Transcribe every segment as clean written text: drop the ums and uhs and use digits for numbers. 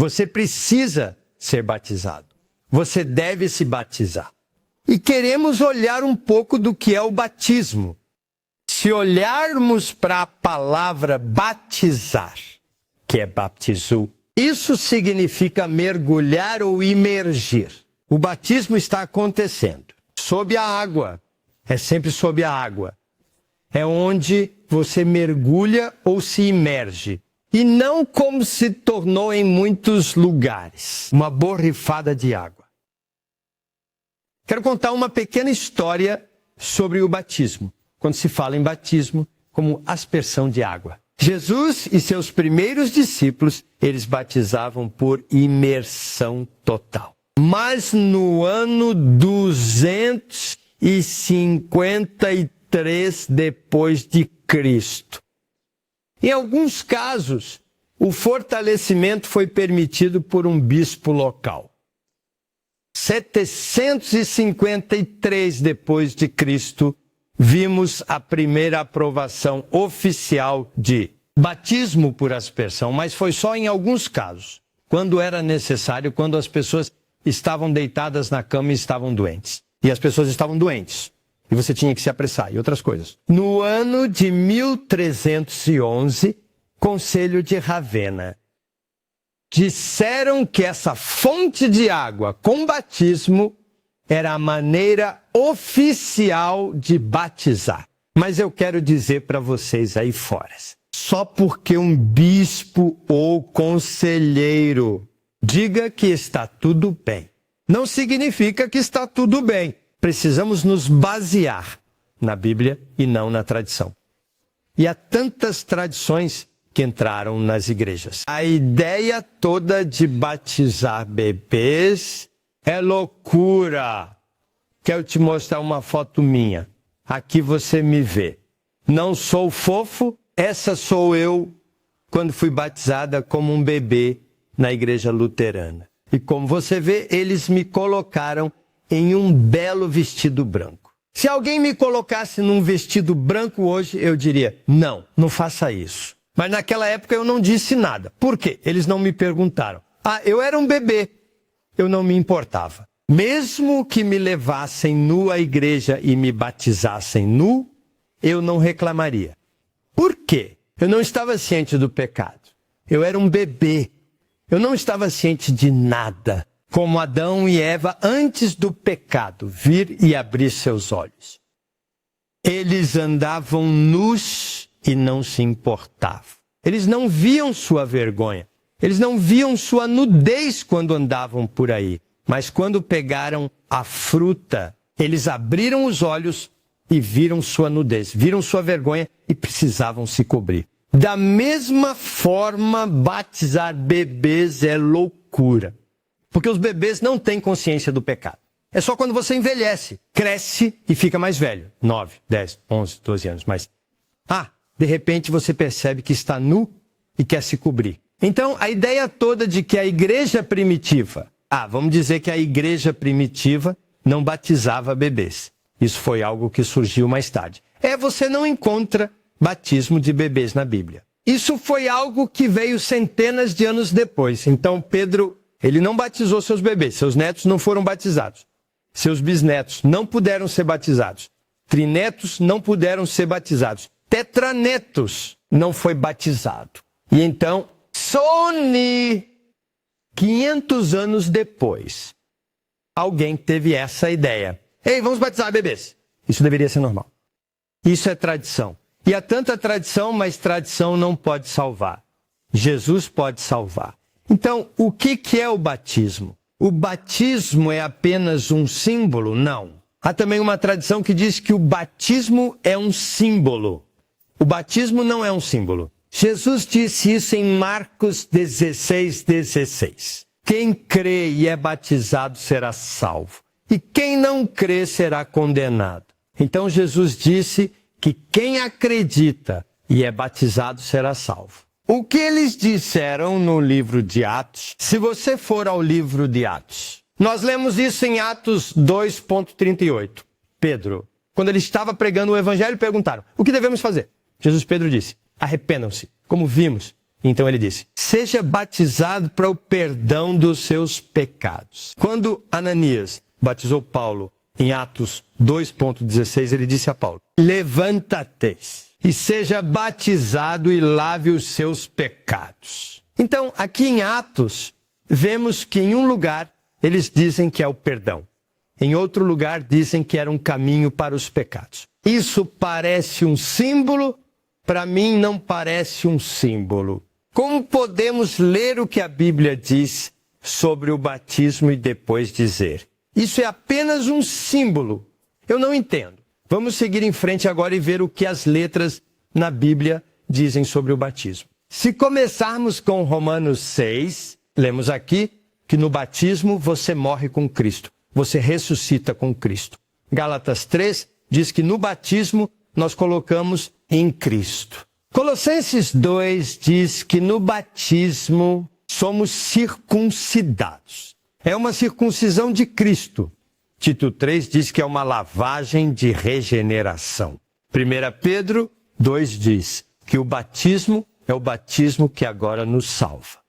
Você precisa ser batizado. Você deve se batizar. E queremos olhar um pouco do que é o batismo. Se olharmos para a palavra batizar, que é baptizo, isso significa mergulhar ou imergir. O batismo está acontecendo sob a água. É sempre sob a água. É onde você mergulha ou se imerge. E não como se tornou em muitos lugares, uma borrifada de água. Quero contar uma pequena história sobre o batismo, quando se fala em batismo como aspersão de água. Jesus e seus primeiros discípulos, eles batizavam por imersão total. Mas no ano 253 depois de Cristo, em alguns casos, o fortalecimento foi permitido por um bispo local. 753 depois de Cristo, vimos a primeira aprovação oficial de batismo por aspersão, mas foi só em alguns casos, quando era necessário, quando as pessoas estavam deitadas na cama e estavam doentes. E as pessoas estavam doentes. E você tinha que se apressar e outras coisas. No ano de 1311, Conselho de Ravenna, disseram que essa fonte de água com batismo era a maneira oficial de batizar. Mas eu quero dizer para vocês aí fora, só porque um bispo ou conselheiro diga que está tudo bem, não significa que está tudo bem. Precisamos nos basear na Bíblia e não na tradição. E há tantas tradições que entraram nas igrejas. A ideia toda de batizar bebês é loucura. Quero te mostrar uma foto minha. Aqui você me vê. Não sou fofo, essa sou eu quando fui batizada como um bebê na igreja luterana. E como você vê, eles me colocaram em um belo vestido branco. Se alguém me colocasse num vestido branco hoje, eu diria, não, não faça isso. Mas naquela época eu não disse nada. Por quê? Eles não me perguntaram. Eu era um bebê. Eu não me importava. Mesmo que me levassem nu à igreja e me batizassem nu, eu não reclamaria. Por quê? Eu não estava ciente do pecado. Eu era um bebê. Eu não estava ciente de nada. Como Adão e Eva antes do pecado vir e abrir seus olhos. Eles andavam nus e não se importavam. Eles não viam sua vergonha. Eles não viam sua nudez quando andavam por aí. Mas quando pegaram a fruta, eles abriram os olhos e viram sua nudez, viram sua vergonha e precisavam se cobrir. Da mesma forma, batizar bebês é loucura. Porque os bebês não têm consciência do pecado. É só quando você envelhece, cresce e fica mais velho. 9, 10, 11, 12 anos. Mas, de repente você percebe que está nu e quer se cobrir. Então, a ideia toda de que a igreja primitiva, vamos dizer que a igreja primitiva não batizava bebês. Isso foi algo que surgiu mais tarde. Você não encontra batismo de bebês na Bíblia. Isso foi algo que veio centenas de anos depois. Então, Pedro, ele não batizou seus bebês, seus netos não foram batizados. Seus bisnetos não puderam ser batizados. Trinetos não puderam ser batizados. Tetranetos não foi batizado. E então, Sony, 500 anos depois, alguém teve essa ideia. Ei, vamos batizar bebês. Isso deveria ser normal. Isso é tradição. E há tanta tradição, mas tradição não pode salvar. Jesus pode salvar. Então, o que é o batismo? O batismo é apenas um símbolo? Não. Há também uma tradição que diz que o batismo é um símbolo. O batismo não é um símbolo. Jesus disse isso em Marcos 16:16. Quem crê e é batizado será salvo. E quem não crê será condenado. Então Jesus disse que quem acredita e é batizado será salvo. O que eles disseram no livro de Atos, se você for ao livro de Atos, nós lemos isso em Atos 2:38. Pedro, quando ele estava pregando o evangelho, perguntaram, o que devemos fazer? Pedro disse, arrependam-se, como vimos, Então ele disse, seja batizado para o perdão dos seus pecados. Quando Ananias batizou Paulo em Atos 2,16, ele disse a Paulo, levanta-te e seja batizado e lave os seus pecados. Então, aqui em Atos, vemos que em um lugar eles dizem que é o perdão. Em outro lugar dizem que era um caminho para os pecados. Isso parece um símbolo? Para mim não parece um símbolo. Como podemos ler o que a Bíblia diz sobre o batismo e depois dizer? Isso é apenas um símbolo. Eu não entendo. Vamos seguir em frente agora e ver o que as letras na Bíblia dizem sobre o batismo. Se começarmos com Romanos 6, lemos aqui que no batismo você morre com Cristo. Você ressuscita com Cristo. Gálatas 3 diz que no batismo nós colocamos em Cristo. Colossenses 2 diz que no batismo somos circuncidados. É uma circuncisão de Cristo. Tito 3 diz que é uma lavagem de regeneração. 1 Pedro 2 diz que o batismo é o batismo que agora nos salva.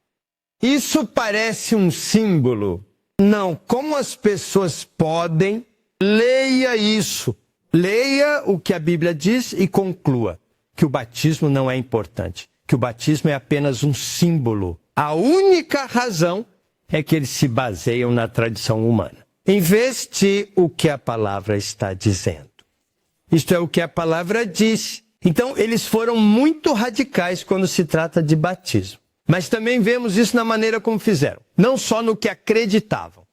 Isso parece um símbolo. Não, como as pessoas podem? Leia isso. Leia o que a Bíblia diz e conclua que o batismo não é importante, que o batismo é apenas um símbolo. A única razão é que eles se baseiam na tradição humana, em vez de o que a palavra está dizendo. Isto é o que a palavra diz. Então, eles foram muito radicais quando se trata de batismo. Mas também vemos isso na maneira como fizeram. Não só no que acreditavam,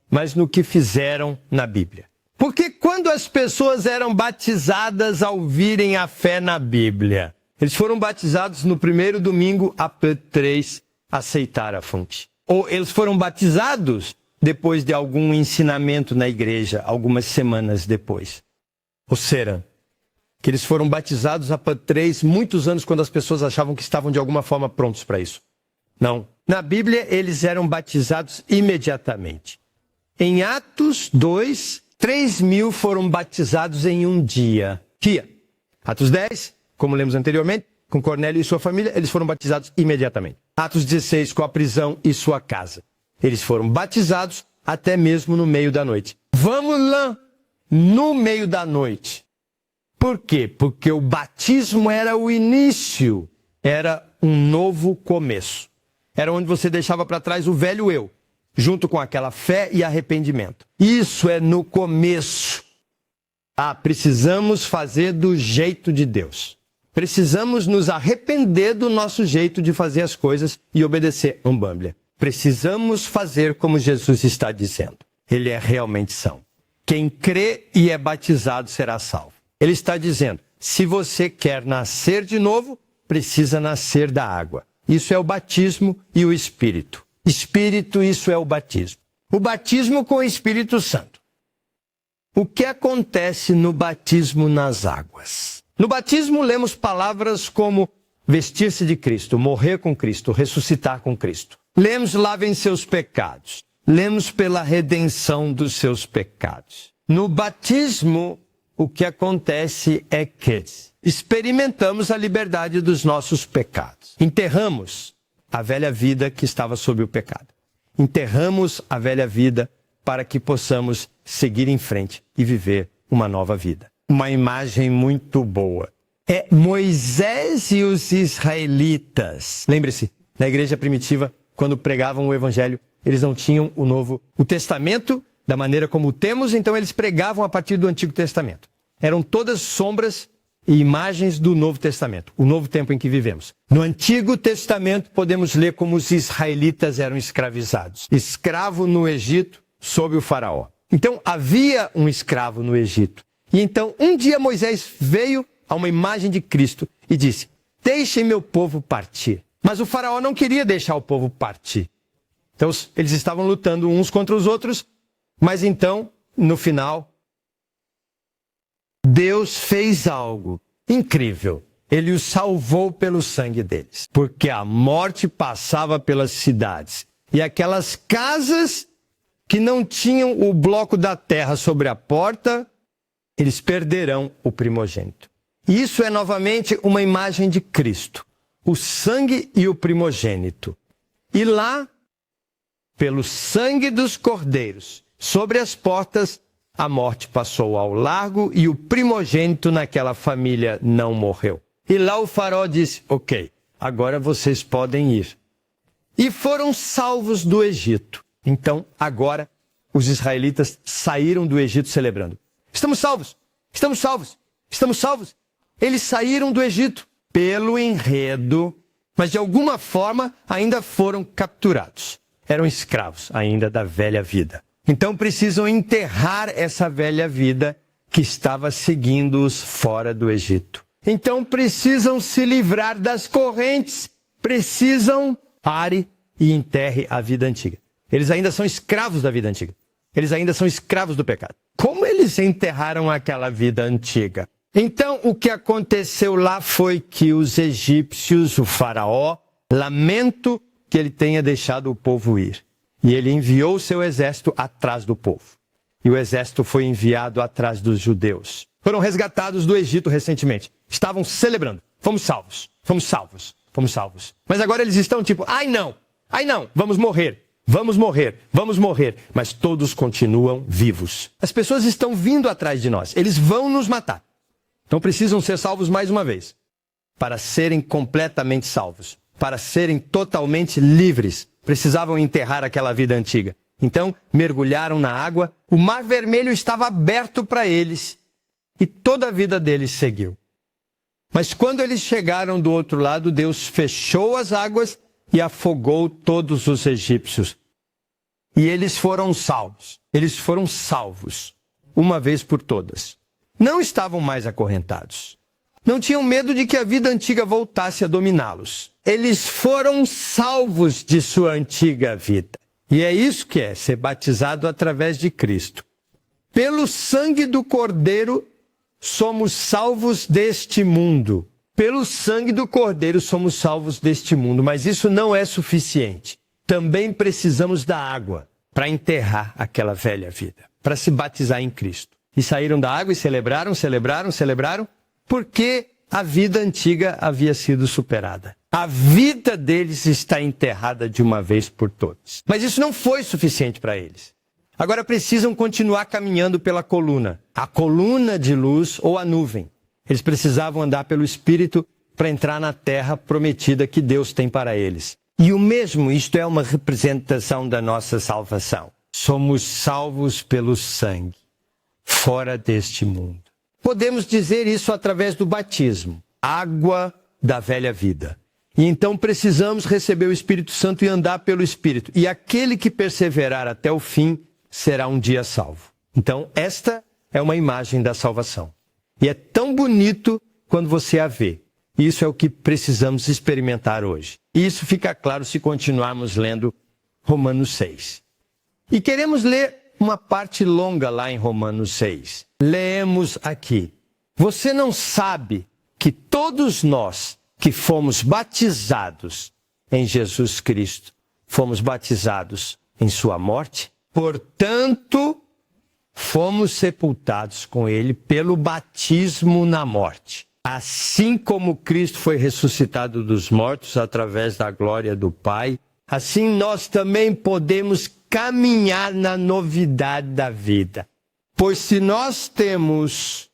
mas no que fizeram na Bíblia. Porque quando as pessoas eram batizadas ao virem a fé na Bíblia, eles foram batizados no primeiro domingo após aceitar a fonte. Ou eles foram batizados depois de algum ensinamento na igreja, algumas semanas depois. Ou será que eles foram batizados após muitos anos, quando as pessoas achavam que estavam de alguma forma prontos para isso. Não. Na Bíblia, eles eram batizados imediatamente. Em Atos 2, 3.000 foram batizados em um dia. Atos 10, como lemos anteriormente, com Cornélio e sua família, eles foram batizados imediatamente. Atos 16, com a prisão e sua casa. Eles foram batizados até mesmo no meio da noite. Vamos lá, no meio da noite. Por quê? Porque o batismo era o início, era um novo começo. Era onde você deixava para trás o velho eu, junto com aquela fé e arrependimento. Isso é no começo. Precisamos fazer do jeito de Deus. Precisamos nos arrepender do nosso jeito de fazer as coisas e obedecer a Bíblia. Precisamos fazer como Jesus está dizendo. Ele é realmente são. Quem crê e é batizado será salvo. Ele está dizendo, se você quer nascer de novo, precisa nascer da água. Isso é o batismo e o Espírito. Espírito, isso é o batismo. O batismo com o Espírito Santo. O que acontece no batismo nas águas? No batismo lemos palavras como vestir-se de Cristo, morrer com Cristo, ressuscitar com Cristo. Lemos lavem seus pecados. Lemos pela redenção dos seus pecados. No batismo, o que acontece é que experimentamos a liberdade dos nossos pecados. Enterramos a velha vida que estava sob o pecado. Enterramos a velha vida para que possamos seguir em frente e viver uma nova vida. Uma imagem muito boa. É Moisés e os israelitas. Lembre-se, na igreja primitiva, quando pregavam o evangelho, eles não tinham o Testamento da maneira como o temos, então eles pregavam a partir do Antigo Testamento. Eram todas sombras e imagens do Novo Testamento, o novo tempo em que vivemos. No Antigo Testamento podemos ler como os israelitas eram escravizados. Escravo no Egito, sob o faraó. Então havia um escravo no Egito. E então um dia Moisés veio a uma imagem de Cristo e disse, deixem meu povo partir. Mas o faraó não queria deixar o povo partir. Então eles estavam lutando uns contra os outros, mas então, no final, Deus fez algo incrível. Ele os salvou pelo sangue deles. Porque a morte passava pelas cidades. E aquelas casas que não tinham o bloco da terra sobre a porta, eles perderão o primogênito. Isso é novamente uma imagem de Cristo. o sangue e o primogênito. E lá, pelo sangue dos cordeiros, sobre as portas, a morte passou ao largo e o primogênito naquela família não morreu. E lá o faraó disse, ok, agora vocês podem ir. E foram salvos do Egito. Então, agora, os israelitas saíram do Egito celebrando. Estamos salvos! Estamos salvos! Estamos salvos! Eles saíram do Egito pelo enredo, mas de alguma forma ainda foram capturados. Eram escravos ainda da velha vida. Então precisam enterrar essa velha vida que estava seguindo-os fora do Egito. Então precisam se livrar das correntes, precisam pare e enterre a vida antiga. Eles ainda são escravos da vida antiga. Eles ainda são escravos do pecado. Como eles enterraram aquela vida antiga? Então, o que aconteceu lá foi que os egípcios, o faraó, lamento que ele tenha deixado o povo ir. E ele enviou o seu exército atrás do povo. E o exército foi enviado atrás dos judeus. Foram resgatados do Egito recentemente. Estavam celebrando. Fomos salvos, fomos salvos, fomos salvos. Mas agora eles estão tipo, ai não, vamos morrer. Vamos morrer, vamos morrer. Mas todos continuam vivos. As pessoas estão vindo atrás de nós. Eles vão nos matar. Então precisam ser salvos mais uma vez. Para serem completamente salvos. Para serem totalmente livres. Precisavam enterrar aquela vida antiga. Então mergulharam na água. O Mar Vermelho estava aberto para eles. E toda a vida deles seguiu. Mas quando eles chegaram do outro lado, Deus fechou as águas e afogou todos os egípcios. E eles foram salvos. Eles foram salvos, uma vez por todas. Não estavam mais acorrentados. Não tinham medo de que a vida antiga voltasse a dominá-los. Eles foram salvos de sua antiga vida. E é isso que é ser batizado através de Cristo. Pelo sangue do Cordeiro, somos salvos deste mundo. Pelo sangue do Cordeiro somos salvos deste mundo, mas isso não é suficiente. Também precisamos da água para enterrar aquela velha vida, para se batizar em Cristo. E saíram da água e celebraram, porque a vida antiga havia sido superada. A vida deles está enterrada de uma vez por todas. Mas isso não foi suficiente para eles. Agora precisam continuar caminhando pela coluna, a coluna de luz ou a nuvem. Eles precisavam andar pelo Espírito para entrar na terra prometida que Deus tem para eles. E o mesmo, isto é uma representação da nossa salvação. Somos salvos pelo sangue, fora deste mundo. Podemos dizer isso através do batismo, água da velha vida. E então precisamos receber o Espírito Santo e andar pelo Espírito. E aquele que perseverar até o fim será um dia salvo. Então, esta é uma imagem da salvação. E é tão bonito quando você a vê. Isso é o que precisamos experimentar hoje. E isso fica claro se continuarmos lendo Romanos 6. E queremos ler uma parte longa lá em Romanos 6. Leemos aqui. Você não sabe que todos nós que fomos batizados em Jesus Cristo, fomos batizados em sua morte? Portanto, fomos sepultados com ele pelo batismo na morte. Assim como Cristo foi ressuscitado dos mortos através da glória do Pai, assim nós também podemos caminhar na novidade da vida. Pois se nós temos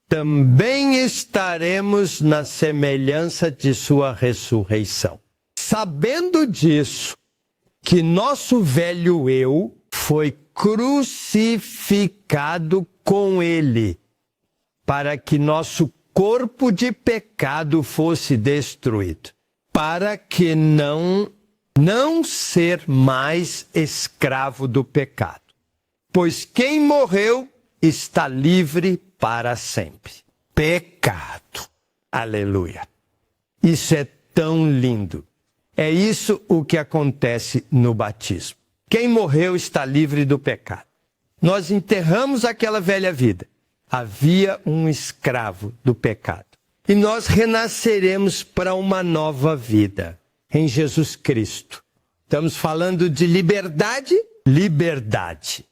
também estaremos na semelhança de sua ressurreição. Sabendo disso, que nosso velho eu foi crucificado com ele, para que nosso corpo de pecado fosse destruído, para que não ser mais escravo do pecado. Pois quem morreu está livre para sempre. Pecado. Aleluia. Isso é tão lindo. É isso o que acontece no batismo. Quem morreu está livre do pecado. Nós enterramos aquela velha vida. Havia um escravo do pecado. E nós renasceremos para uma nova vida em Jesus Cristo. Estamos falando de liberdade? Liberdade.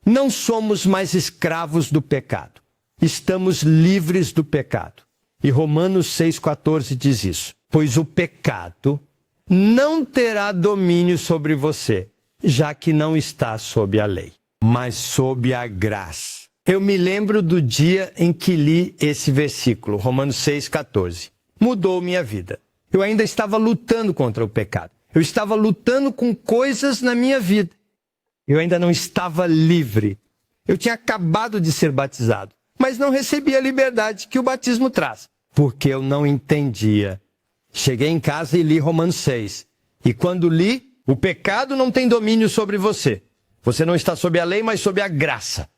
Não somos mais escravos do pecado. estamos livres do pecado. E Romanos 6,14 diz isso. Pois o pecado não terá domínio sobre você, já que não está sob a lei, mas sob a graça. Eu me lembro do dia em que li esse versículo, Romanos 6,14. Mudou minha vida. Eu ainda estava lutando contra o pecado. Eu estava lutando com coisas na minha vida. Eu ainda não estava livre. Eu tinha acabado de ser batizado, mas não recebi a liberdade que o batismo traz, porque eu não entendia. Cheguei em casa e li Romanos 6. E quando li, o pecado não tem domínio sobre você. Você não está sob a lei, mas sob a graça.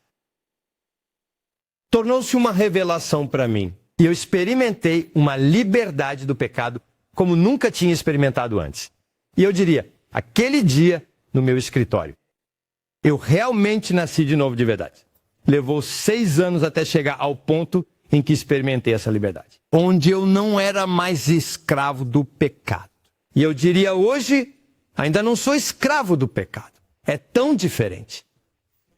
Tornou-se uma revelação para mim. E eu experimentei uma liberdade do pecado como nunca tinha experimentado antes. E eu diria, aquele dia no meu escritório, eu realmente nasci de novo de verdade. Levou 6 anos até chegar ao ponto em que experimentei essa liberdade. Onde eu não era mais escravo do pecado. E eu diria hoje, ainda não sou escravo do pecado. É tão diferente.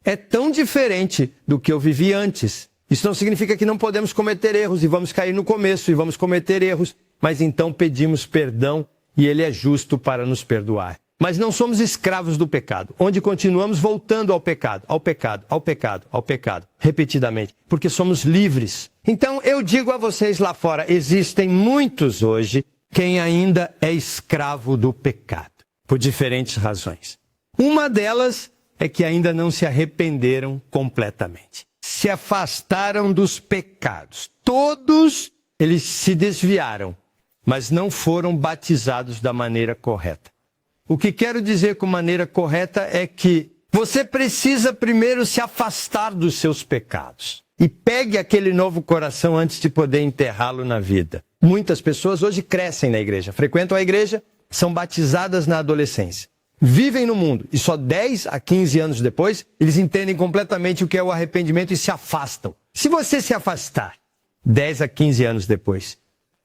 É tão diferente do que eu vivi antes. Isso não significa que não podemos cometer erros e vamos cair no começo e vamos cometer erros. Mas então pedimos perdão e Ele é justo para nos perdoar. Mas não somos escravos do pecado, onde continuamos voltando ao pecado, ao pecado, ao pecado, ao pecado, repetidamente, porque somos livres. Então eu digo a vocês lá fora, existem muitos hoje quem ainda é escravo do pecado, por diferentes razões. Uma delas é que ainda não se arrependeram completamente. Se afastaram dos pecados. Todos eles se desviaram, mas não foram batizados da maneira correta. O que quero dizer com maneira correta é que você precisa primeiro se afastar dos seus pecados. E pegue aquele novo coração antes de poder enterrá-lo na vida. Muitas pessoas hoje crescem na igreja, frequentam a igreja, são batizadas na adolescência. Vivem no mundo e só 10 a 15 anos depois, eles entendem completamente o que é o arrependimento e se afastam. Se você se afastar 10 a 15 anos depois,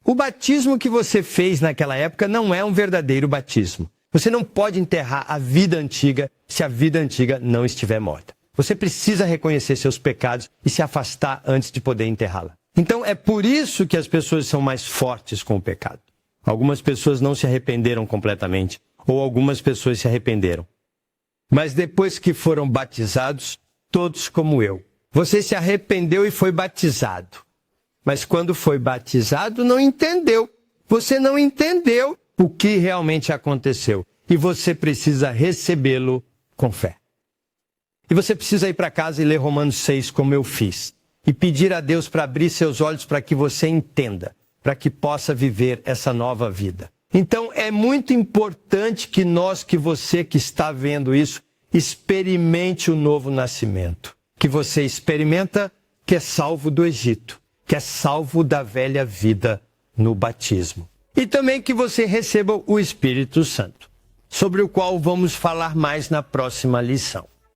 o batismo que você fez naquela época não é um verdadeiro batismo. Você não pode enterrar a vida antiga se a vida antiga não estiver morta. Você precisa reconhecer seus pecados e se afastar antes de poder enterrá-la. Então é por isso que as pessoas são mais fortes com o pecado. Algumas pessoas não se arrependeram completamente, ou algumas pessoas se arrependeram. Mas depois que foram batizados, todos como eu. Você se arrependeu e foi batizado. Mas quando foi batizado, não entendeu. Você não entendeu o que realmente aconteceu. E você precisa recebê-lo com fé. E você precisa ir para casa e ler Romanos 6 como eu fiz. E pedir a Deus para abrir seus olhos para que você entenda. Para que possa viver essa nova vida. Então é muito importante que você que está vendo isso, experimente o novo nascimento. Que você experimenta que é salvo do Egito. Que é salvo da velha vida no batismo. E também que você receba o Espírito Santo, sobre o qual vamos falar mais na próxima lição.